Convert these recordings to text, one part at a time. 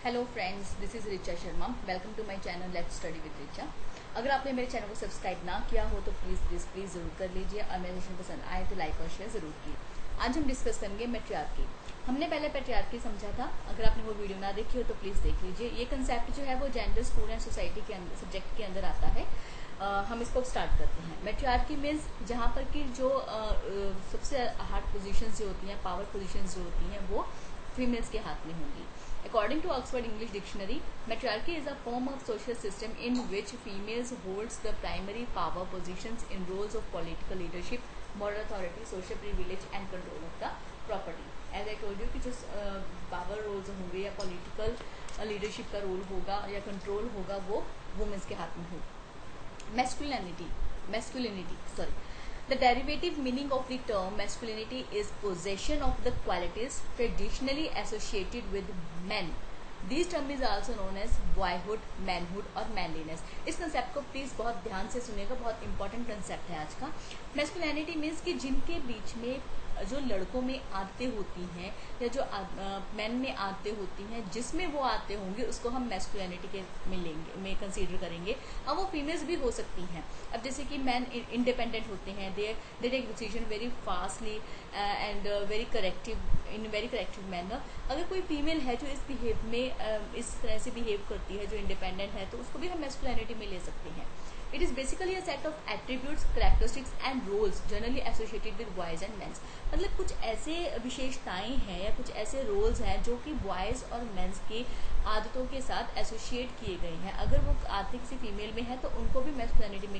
Hello friends, this is Richa Sharma. Welcome to my channel let's study with Richa. अगर आपने मेरे channel को सब्सक्राइब ना किया हो तो प्लीज़ प्लीज़ प्लीज़ ज़रूर कर लीजिए और मेरे सेशन पसंद आए तो लाइक और शेयर ज़रूर कीजिए। आज हम डिस्कस करेंगे मैट्रियार्की। हमने पहले पैट्रियार्की समझा था। अगर आपने वो वीडियो ना देखी हो तो प्लीज़ देख लीजिए। ये कंसेप्ट जो है वो जेंडर, स्कूल एंड सोसाइटी के अंदर सब्जेक्ट के अंदर आता है। हम इसको स्टार्ट करते हैं। मैट्रियार्की मीन्स जहाँ पर कि जो सबसे हार्ड पोजीशंस जो होती हैं, पावर पोजीशंस जो होती हैं वो फीमेल्स के हाथ में होंगी। According to Oxford English Dictionary, matriarchy is a form of social system in which females holds the primary power positions in roles of political leadership, moral authority, social privilege and control of the property. As I told you कि जो power roles होंगे या political leadership का role होगा या control होगा वो women's के हाथ में होगा। Masculinity, sorry. The derivative meaning of the term masculinity is possession of the qualities traditionally associated with men. This term is also known as boyhood, manhood और manliness. इस कंसेप्ट को प्लीज़ बहुत ध्यान से सुनिएगा, बहुत इंपॉर्टेंट कंसेप्ट है आज का। मैस्कुलिनिटी मीन्स कि जिनके बीच में जो लड़कों में आदतें होती हैं या जो मैन में आदतें होती हैं, जिसमें वो आते होंगे उसको हम मैस्कुलिनिटी के में कंसीडर करेंगे। अब वो फीमेल्स भी हो सकती हैं। अब जैसे कि मैन इंडिपेंडेंट होते हैं, they take decision very fastly and very corrective manner. अगर कोई फीमेल है जो इस तरह से बिहेव करती है, जो इंडिपेंडेंट है, तो उसको भी हम मैस्कुलिनिटी में ले सकते हैं। It is basically a set of attributes, characteristics and roles generally associated with boys and men. मतलब कुछ ऐसे विशेषताएं हैं या कुछ ऐसे रोल्स हैं जो कि बॉयज़ और मेंस की आदतों के साथ एसोसिएट किए गए हैं। अगर वो आदतें किसी फीमेल में है तो उनको भी मैस्कुलिनिटी में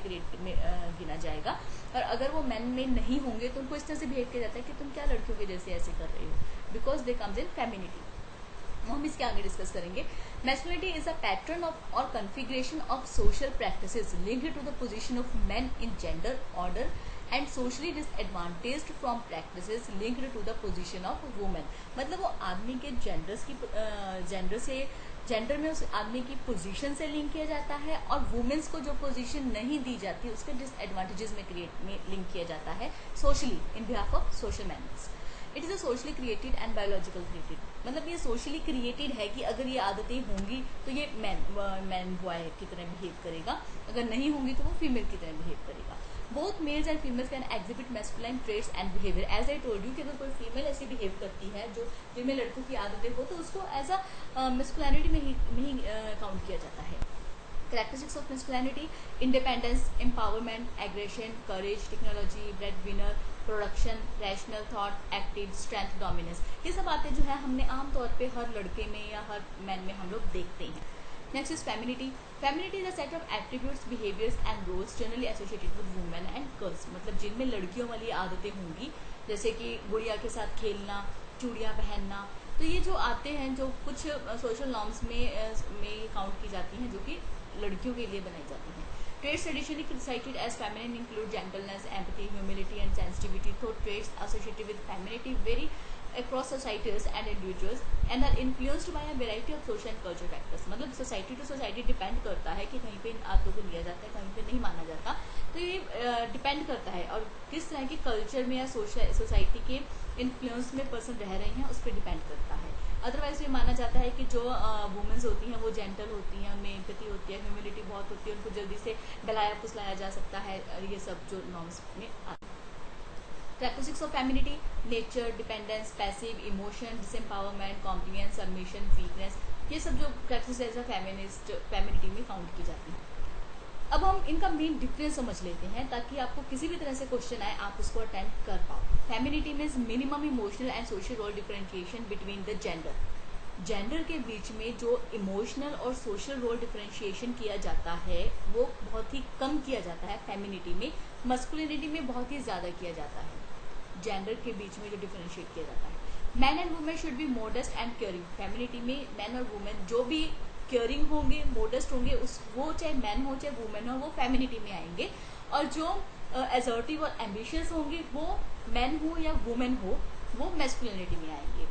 गिना जाएगा, और अगर वो मेन में नहीं होंगे तो उनको इस तरह से बिहेव किया जाता है कि तुम क्या लड़कियों के जैसे ऐसे कर रहे हो, because they comes in femininity. हम इसके आगे डिस्कस करेंगे। Masculinity is a pattern of और configuration of social practices linked to the position of men in gender order and socially disadvantaged from practices linked to the position of women. मतलब वो आदमी के gender में उस आदमी की पोजीशन से लिंक किया जाता है, और वुमेन्स को जो पोजीशन नहीं दी जाती उसके डिसएडवांटेजेस में लिंक किया जाता है socially in behalf of social manners. It is a socially created and biological created. मतलब ये सोशली क्रिएटेड है कि अगर ये आदतें होंगी तो ये मैन बॉय की तरह बिहेव करेगा, अगर नहीं होंगी तो वो फीमेल की तरह बिहेव करेगा। Both males and females can exhibit masculine traits and behaviour. As I told you कि अगर कोई फीमेल ऐसी बिहेव करती है जो जिनमें लड़कों की आदतें हो तो उसको एज अ मैस्कुलिनिटी में ही काउंट किया जाता है। Characteristics of masculinity: independence, empowerment, aggression, courage, technology, breadwinner, production, rational thought, active, strength, dominance. ये सब बातें जो है हमने आमतौर पे हर लड़के में या हर मैन में हम लोग देखते हैं। Next is femininity. Femininity is a set of attributes, behaviours and roles generally associated with women and girls. मतलब जिनमें लड़कियों वाली आदतें होंगी, जैसे कि गुड़िया के साथ खेलना, चूड़ियाँ पहनना। तो ये जो आते हैं जो कुछ सोशल नॉर्म्स में काउंट की जाती हैं, जो कि लड़कियों के लिए बनाई जाती हैं। Traits traditionally cited as feminine include gentleness, empathy, humility, and sensitivity. Though traits associated with femininity vary across societies and individuals and are influenced by a variety of social and cultural factors. मतलब society to society depend करता है कि कहीं पे इन आदतों को लिया जाता है, कहीं पे नहीं माना जाता। तो ये डिपेंड करता है, और किस तरह के कल्चर में या सोसाइटी के इन्फ्लुएंस में पर्सन रह रहे हैं उस पर डिपेंड करता है। अदरवाइज ये माना जाता है कि जो वुमेन्स होती हैं वो जेंटल होती हैं, उनमें एम्पैथी होती है, ह्यूमिलिटी बहुत होती है, उनको जल्दी से डलाया फुसलाया जा सकता है, ये सब जो नॉर्म्स में आते हैं। Characteristics of femininity: nature, dependence, passive, emotion, disempowerment, compliance, submission, weakness। ये सब जो characteristics फेमिनिटी में काउंट की जाती हैं। अब हम इनका मेन डिफरेंस समझ लेते हैं ताकि आपको किसी भी तरह से क्वेश्चन आए आप उसको अटेम्प्ट कर पाओ। Femininity means minimum emotional and social role differentiation between the gender के बीच में जो इमोशनल और सोशल रोल डिफरेंशिएशन किया जाता है वो बहुत ही कम किया जाता है फेमिनिटी में। मस्कुलिनिटी में बहुत ही ज़्यादा किया जाता है। जेंडर के बीच में जो डिफरेंशिएट किया जाता है। Man and women should be modest and caring. Femininity में मैन और वुमेन जो भी केयरिंग होंगे, मोडेस्ट होंगे, वो चाहे मैन हो चाहे वुमेन हो, वो फेमिनिटी में आएंगे। और जो असर्टिव और एम्बिशियस होंगे, वो मैन हो या वुमेन हो, वो मैस्कुलिनिटी में आएंगे।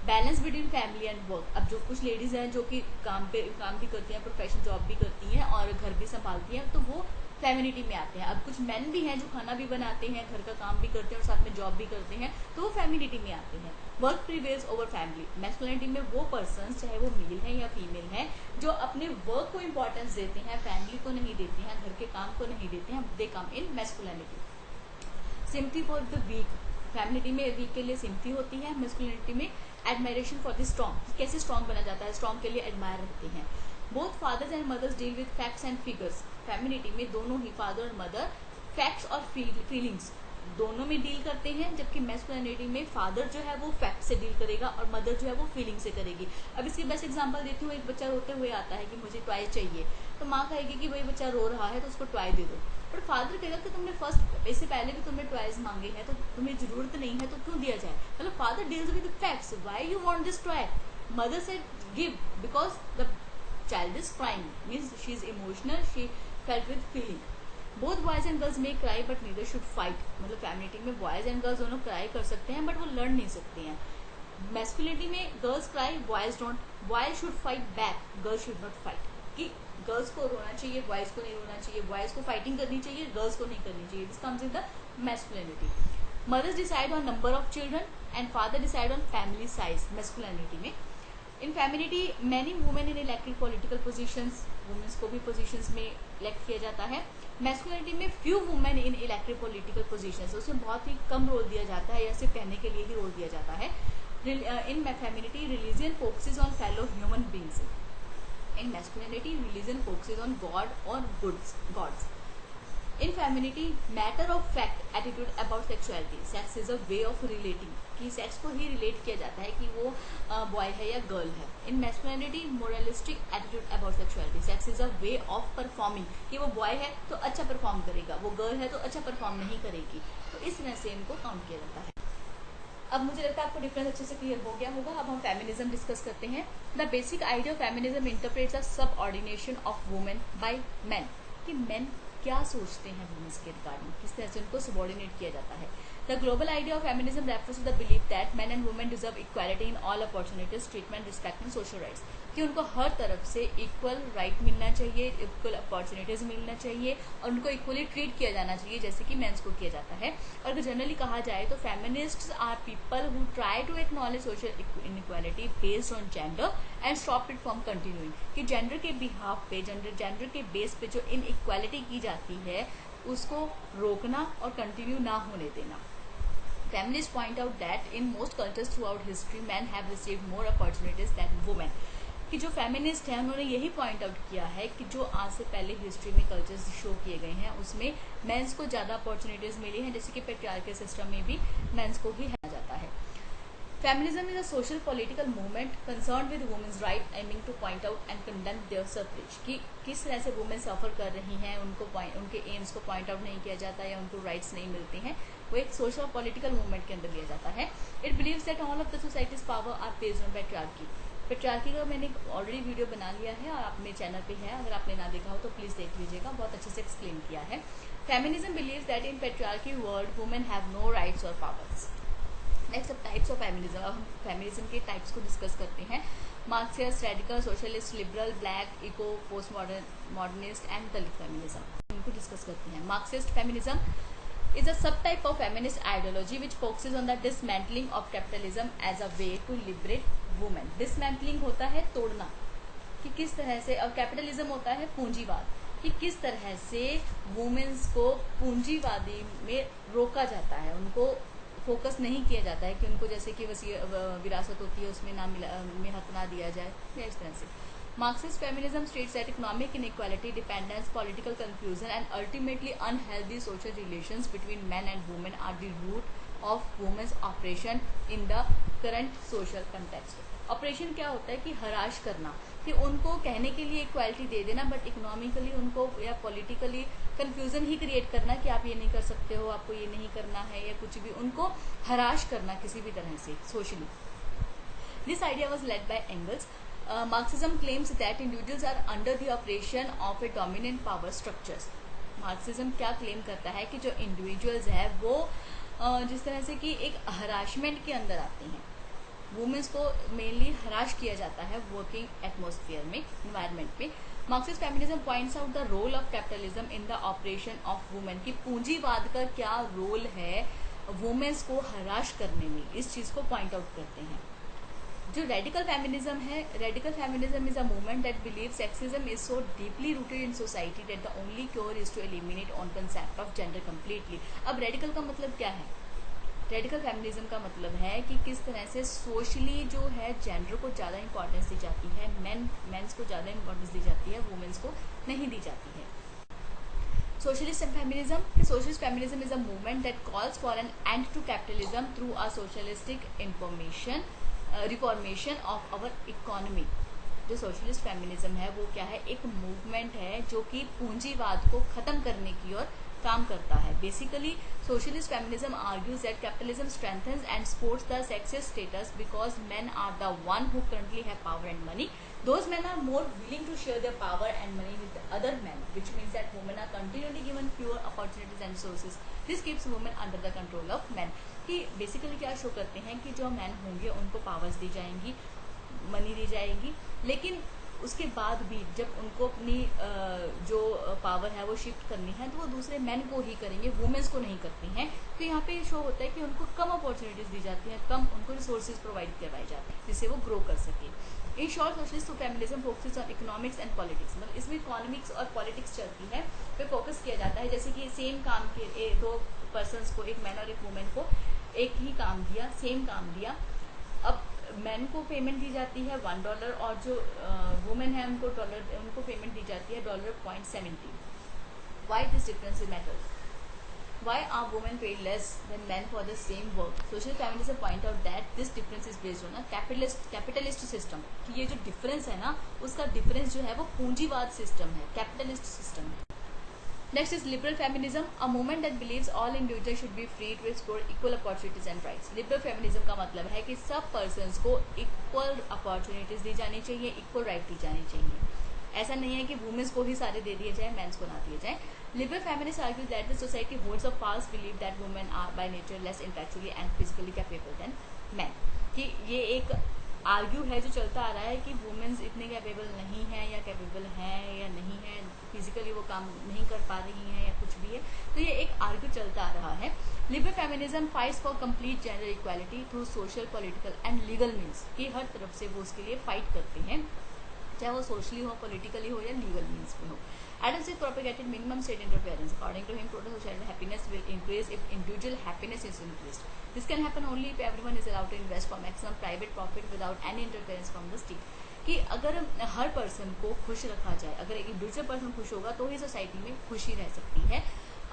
Balance between family and work. अब जो कुछ लेडीज़ हैं जो कि काम भी करती हैं, प्रोफेशनल जॉब भी करती हैं और घर भी संभालती हैं, तो वो फेमिनिटी में आते हैं। अब कुछ मेन भी हैं जो खाना भी बनाते हैं, घर का काम भी करते हैं और साथ में जॉब भी करते हैं, तो वो फेमिनिटी में आते हैं। Work prevails over family. Masculinity में वो पर्सन, चाहे वो मेल है या फीमेल है, जो अपने वर्क को इंपॉर्टेंस देते हैं, फैमिली को नहीं देते हैं, घर के काम को नहीं देते हैं, they come in masculinity. Sympathy for the weak. Femininity में वीक के लिए सिंपथी होती है, मैस्कुलिनिटी में एडमायरेशन फॉर द स्ट्रॉन्ग। कैसे स्ट्रॉन्ग बना जाता है, स्ट्रॉन्ग के लिए एडमायर रहते हैं। Both fathers and mothers deal with facts and figures. Femininity में दोनों ही फादर और मदर फैक्ट्स और फीलिंग्स दोनों में डील करते हैं, जबकि मैस्कुलिनिटी में फादर जो है वो फैक्ट से डील करेगा और मदर जो है वो फीलिंग से करेगी। अब इसकी बेस्ट एग्जांपल देती हूँ। एक बच्चा रोते हुए आता है कि मुझे टॉय चाहिए, तो माँ कहेगी कि भाई बच्चा रो रहा है तो उसको टॉय दे दो। बट फादर कहेगा कि तुमने फर्स्ट, इससे पहले भी तुमने टॉयज मांगे हैं, तो तुम्हें जरूरत नहीं है तो क्यों दिया जाए। मतलब father deals with facts, why you want this toy. Mother said give because the child is crying, means she is emotional, she felt with feeling. Both boys and girls may cry but neither should fight. मतलब femininity में boys and girls दोनों cry कर सकते हैं but वो लड़ नहीं सकते हैं। मैस्कुलिनिटी में girls cry, boys don't. Boys should fight back, girls should not fight. कि गर्ल्स को रोना चाहिए, बॉयज को नहीं रोना चाहिए, बॉयज को फाइटिंग करनी चाहिए, गर्ल्स को नहीं करनी चाहिए। This comes in the masculinity. Mothers decide on number of children and father decide on family size. Masculinity में in femininity many women in elected political positions. Women's को भी पोजीशंस में इलेक्ट किया जाता है। मैस्कुलिनिटी में few women in elected political positions, उसमें बहुत ही कम रोल दिया जाता है या सिर्फ कहने के लिए ही रोल दिया जाता है। In femininity religion focuses on fellow human beings. In masculinity religion focuses on God और gods. In femininity matter of fact attitude about sexuality. Sex is a way of relating, कि सेक्स को ही relate किया जाता है कि वो boy है या गर्ल है। In masculinity moralistic attitude about sexuality. Sex is a way of performing, कि वो बॉय है तो अच्छा परफॉर्म करेगा, वो गर्ल है तो अच्छा परफॉर्म नहीं करेगी, तो इस तरह से इनको काउंट किया जाता है। अब मुझे लगता है आपको डिफरेंस अच्छे से क्लियर हो गया होगा। अब हम फेमिनिज्म डिस्कस करते हैं। The basic idea of feminism interprets the subordination of women bye main, कि मेन क्या सोचते हैं वुमेन्स के रिगार्डिंग, किस तरह से उनको सबऑर्डिनेट किया जाता है। The global idea of feminism refers to the belief that men and women deserve equality in all opportunities, treatment, respect and social rights. कि उनको हर तरफ से इक्वल राइट मिलना चाहिए, इक्वल अपॉर्चुनिटीज मिलना चाहिए और उनको इक्वली ट्रीट किया जाना चाहिए जैसे कि मेंस को किया जाता है। और अगर जनरली कहा जाए तो feminists are people who try to acknowledge social inequality based on gender and stop it from continuing. कि जेंडर के बिहाफ पे, जेंडर के बेस पे जो इनइक्वालिटी की जाती है उसको रोकना और कंटिन्यू ना होने देना। Feminists point out that in most cultures throughout history, men have received more opportunities than women. कि जो फेमिनिस्ट हैं उन्होंने यही पॉइंट आउट किया है कि जो आज से पहले हिस्ट्री में कल्चर्स शो किए गए हैं उसमें मेंस को ज़्यादा अपॉर्चुनिटीज मिली हैं, जैसे कि पेट्रियार्कल सिस्टम में भी मेंस को ही है जाता है। Feminism is a social political movement concern with women's right aiming to point out and condemn their suffrage. कि किस तरह से वुमेन सफर कर रही हैं, उनके एम्स को पॉइंट आउट नहीं किया जाता या उनको राइट्स नहीं मिलते हैं, वो एक सोशल पॉलिटिकल मूवमेंट के अंदर लिया जाता है। It believes that all of the societies power are based on patriarchy. Patriarchy का मैंने ऑलरेडी वीडियो बना लिया है और आप मेरे चैनल पे है, अगर आपने ना देखा हो तो प्लीज देख लीजिएगा, बहुत अच्छे से एक्सप्लेन किया है। Feminism believes that in patriarchy world women have no rights और पावर्स। नेक्स्ट अब टाइप्स ऑफ फेमिनिज्म। अब हम फेमिनिज्म के टाइप्स को डिस्कस करते हैं। Marxist, radical, socialist, liberal, black, eco, post modernist and Dalit feminism, इनको डिस्कस करते हैं। Marxist feminism is a subtype of feminist ideology which focuses on the dismantling of capitalism as a way to liberate women. Dismantling होता है तोड़ना, कि किस तरह से, और कैपिटलिज्म होता है पूंजीवाद, कि किस तरह से वुमेन्स को पूंजीवादी में रोका जाता है, उनको फोकस नहीं किया जाता है कि उनको जैसे कि विरासत होती है उसमें ना में हक ना दिया जाए, या इस तरह से। Marxist feminism states that economic inequality, dependence, political confusion and ultimately unhealthy social relations between men and women are the root of women's oppression in the current social context. Operation क्या होता है कि हराश करना, कि उनको कहने के लिए इक्वालिटी दे देना बट इकोनॉमिकली उनको या पॉलिटिकली कंफ्यूजन ही क्रिएट करना कि आप ये नहीं कर सकते हो, आपको ये नहीं करना है, या कुछ भी उनको हराश करना किसी भी तरह से socially. This idea was led by angles. Marxism claims that individuals are under the operation of a dominant power structures. Marxism क्या क्लेम करता है कि जो इंडिविजुअल्स है वो जिस तरह से कि एक हराशमेंट के अंदर आते हैं, वुमेन्स को मेनली हराश किया जाता है वर्किंग एटमॉस्फेयर में, इन्वायरमेंट में। Marxist feminism points out the role of capitalism in the operation of women, की पूंजीवाद का क्या रोल है वुमेन्स को हराश करने में, इस चीज को पॉइंट आउट करते हैं। जो रेडिकल फेमिनिज्म है, radical feminism is a movement that believe sexism is so deeply rooted in society that the only cure is to eliminate on concept of gender completely. अब रेडिकल का मतलब क्या है? Radical feminism का मतलब है कि किस तरह से सोशली जो है जेंडर को ज़्यादा इंपॉर्टेंस दी जाती है, मेंस को ज़्यादा इंपॉर्टेंस दी जाती है, वुमेन्स को नहीं दी जाती है। Socialist feminism, socialist feminism is a movement that calls for an end to capitalism through a socialistic reformation of our economy. जो सोशलिस्ट फेमिनिज्म है वो क्या है? एक मूवमेंट है जो कि पूंजीवाद को खत्म करने की ओर काम करता है। Basically socialist feminism argues that capitalism strengthens and supports the sexist status because men are the one who currently have power and money. Those men are more willing to share their power and money with the other men, which means that women are continually given fewer opportunities and resources. This keeps women under the control of men. कि basically क्या show करते हैं कि जो man होंगे उनको powers दी जाएंगी, money दी जाएगी, लेकिन उसके बाद भी जब उनको अपनी जो पावर है वो शिफ्ट करनी है तो वो दूसरे मैन को ही करेंगे, वुमेन्स को नहीं करती हैं। तो यहाँ पे शो होता है कि उनको कम अपॉर्चुनिटीज दी जाती हैं, कम उनको रिसोर्सेज प्रोवाइड करवाए जाते हैं जिससे वो ग्रो कर सके। In short socialist feminism focuses on economics and politics, मतलब इसमें इकोनॉमिक्स और पॉलिटिक्स चलती है, पे फोकस किया जाता है। जैसे कि सेम काम के दो पर्सनस को, एक मैन और एक वुमेन को एक ही काम दिया, सेम काम दिया, अब मैन को पेमेंट दी जाती है $1 और जो वुमेन है उनको पेमेंट दी जाती है $0.70। Why this difference matters? Why are women paid less than men for the same work? Social feminism point out that this difference is based on a capitalist system. कि ये जो difference है ना, उसका difference जो है वो पूंजीवाद system है, capitalist system है। Next is liberal feminism, a movement that believes all individuals should be free to explore equal opportunities and rights. Liberal feminism का मतलब है कि सब persons को equal opportunities दी जानी चाहिए, equal right दी जानी चाहिए। ऐसा नहीं है कि वुमेन्स को ही सारे दे दिए जाए, मेंस को ना दिए जाए। Liberal feminists argue that the society holds a false belief that women are by nature less intellectually and physically capable than men. कि ये एक आर्ग्यू है जो चलता आ रहा है कि वुमेन्स इतने कैपेबल नहीं है या कैपेबल हैं या नहीं है, फिजिकली वो काम नहीं कर पा रही हैं या कुछ भी है, तो ये एक आर्ग्यू चलता आ रहा है। Liberal feminism fights for complete gender equality through social, political and legal means, कि हर तरफ से वो उसके लिए फाइट करते हैं, चाहे वो सोशली हो, पॉलिटिकली हो या लीगल मीन्स में हो। Adam Smith propagated minimum state interference. According to him, total social happiness will increase if individual happiness is increased. This can happen only if everyone is allowed to invest for maximum private profit without any interference from the state. कि अगर हर person को खुश रखा जाए, अगर एक individual person खुश होगा तो ही सोसाइटी में खुशी रह सकती है।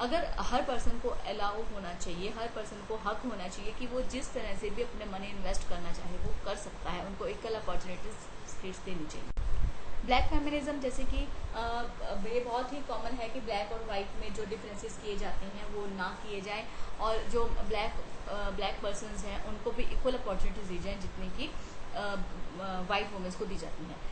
अगर हर पर्सन को अलाउ होना चाहिए, हर पर्सन को हक होना चाहिए कि वो जिस तरह से भी अपने मनी इन्वेस्ट करना चाहे वो कर सकता है, उनको इक्वल अपॉर्चुनिटीज स्टेट्स देनी चाहिए। ब्लैक फेमिनिज्म, जैसे कि ये बहुत ही कॉमन है कि ब्लैक और वाइट में जो डिफरेंसेस किए जाते हैं वो ना किए जाएं, और जो ब्लैक पर्सन्स हैं उनको भी इक्वल अपॉर्चुनिटीज दी जाएं जितनी कि वाइट वुमेन्स को दी जाती हैं।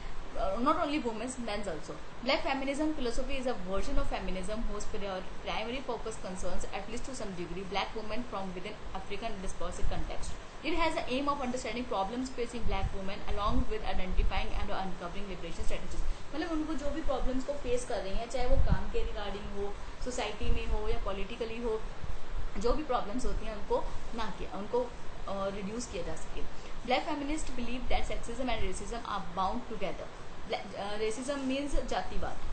Not only women, men also. Black feminism philosophy is a version of feminism whose primary focus concerns, at least to some degree, black women from within African dispersive context. It has the aim of understanding problems facing black women along with identifying and uncovering liberation strategies. मतलब उनको जो भी problems को face कर रही हैं, चाहे वो काम के रिगार्डिंग हो, सोसाइटी में हो या पॉलिटिकली हो, जो भी प्रॉब्लम्स होती हैं उनको रिड्यूस किया जा सके। Black feminists believe that sexism and racism are bound together. Racism means जातिवाद.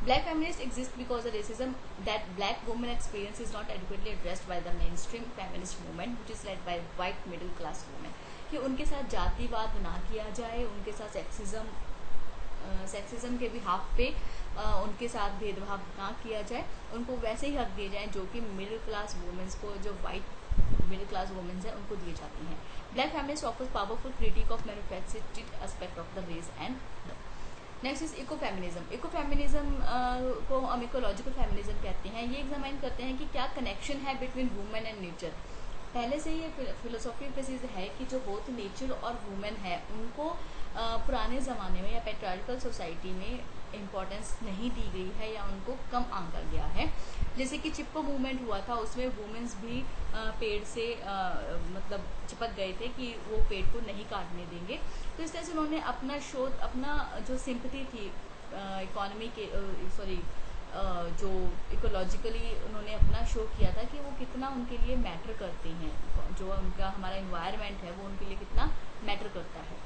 Black feminists exist because the racism that black women experience is not adequately addressed by the mainstream feminist movement, which is led by white middle class women. कि उनके साथ जातिवाद ना किया जाए, उनके साथ सेक्सिज्म के भी हाफ पे उनके साथ भेदभाव ना किया जाए, उनको वैसे ही हक दिए जाएं जो कि मिडिल क्लास वुमेन्स को, जो वाइट मिडिल क्लास वुमेन्स हैं उनको दिए जाती हैं। Black feminist offers powerful critique of manufactured aspect of the race and. Next is eco feminism. Eco feminism को हम इकोलॉजिकल फेमिनिज्म कहते हैं। ये एग्जामाइन करते हैं कि क्या कनेक्शन है बिटवीन वुमेन एंड नेचर। पहले से ये फिलोसॉफी बेसिस है कि जो बोथ नेचर और वुमेन है उनको पुराने ज़माने में या पेट्रियार्कल सोसाइटी में इम्पोर्टेंस नहीं दी गई है या उनको कम आंका गया है। जैसे कि चिपको मूवमेंट हुआ था, उसमें वुमेन्स भी पेड़ से मतलब चिपक गए थे कि वो पेड़ को नहीं काटने देंगे। तो इस तरह से उन्होंने अपना शोध, अपना जो सिंपैथी थी इकोनॉमी के जो इकोलॉजिकली उन्होंने अपना शो किया था कि वो कितना उनके लिए मैटर करते हैं, जो उनका हमारा इन्वायरमेंट है वो उनके लिए कितना मैटर करता है।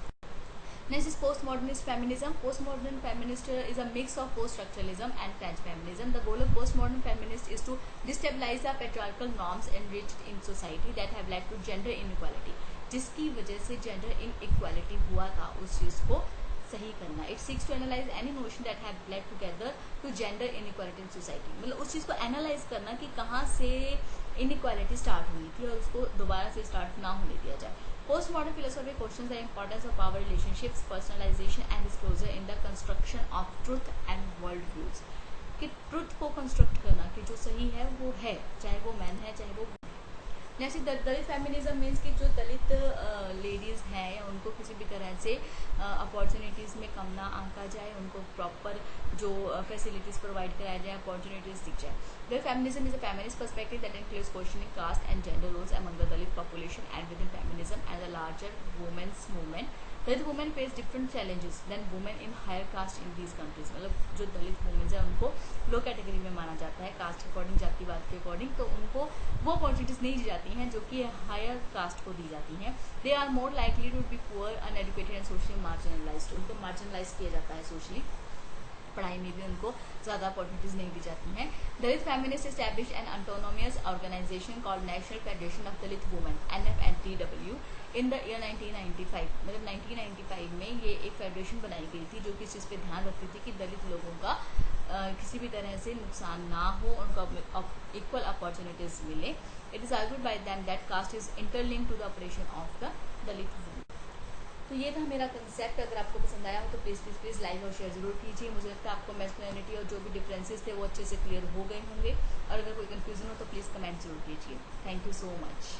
Next is postmodernist feminism. Postmodern feminist is a mix of post-structuralism and French feminism. The goal of postmodern feminist is to destabilize the patriarchal norms enriched in society that have led to gender inequality. जिसकी वजह से gender inequality हुआ था, उस चीज़ को सही करना। It seeks to analyze any notion that have led together to gender inequality in society. मतलब उस चीज़ को एनालाइज करना कि कहाँ से इनइक्वालिटी स्टार्ट हुई थी और उसको दोबारा से स्टार्ट ना होने दिया जाए। Postmodern philosophy questions the importance of power relationships, personalization and disclosure in the construction of truth and world views. कि ट्रुथ को कंस्ट्रक्ट करना कि जो सही है वो है, चाहे वो मैन है चाहे वो। जैसे दलित फेमिनिज्म मीन्स कि जो दलित लेडीज़ हैं या उनको किसी भी तरह से अपॉर्चुनिटीज़ में कम ना आंका जाए, उनको प्रॉपर जो फैसिलिटीज़ प्रोवाइड कराया जाए, अपॉर्चुनिटीज़ दी जाए। Dalit feminism is a feminist perspective that includes questioning caste and gender roles among the Dalit population and within feminism and the larger women's movement. Dalit women face different challenges than women in higher caste in these countries. मतलब जो दलित women's है उनको लो category में माना जाता है cast के according, जातिवाद के अकॉर्डिंग, तो उनको वो अपॉर्चुनिटीज़ नहीं दी जाती हैं जो कि हायर कास्ट को दी जाती हैं। They are more likely to be poor, uneducated and socially marginalised. उनको मार्जिनलाइज किया जाता है सोशली, पढ़ाई में भी उनको ज़्यादा अपॉर्चुनिटीज़ नहीं दी जाती हैं। Dalit feminist establish an autonomous organisation called National Federation of Dalit women NFNTW in the year 1995। मतलब 1995 में ये एक फेडरेशन बनाई गई थी जो कि इस चीज़ पे ध्यान रखती थी कि दलित लोगों का किसी भी तरह से नुकसान ना हो, उनको इक्वल अपॉर्चुनिटीज़ मिले। It is argued by them that caste is interlinked to the operation of the Dalit women. तो ये था मेरा कंसेप्ट। अगर आपको पसंद आया हो तो प्लीज़ लाइक और शेयर जरूर कीजिए। मुझे लगता है आपको मैस्कुलिनिटी और जो भी डिफरेंसेस थे वो अच्छे से क्लियर हो गए होंगे, और अगर कोई कंफ्यूजन हो तो प्लीज़ कमेंट जरूर कीजिए। Thank you so much.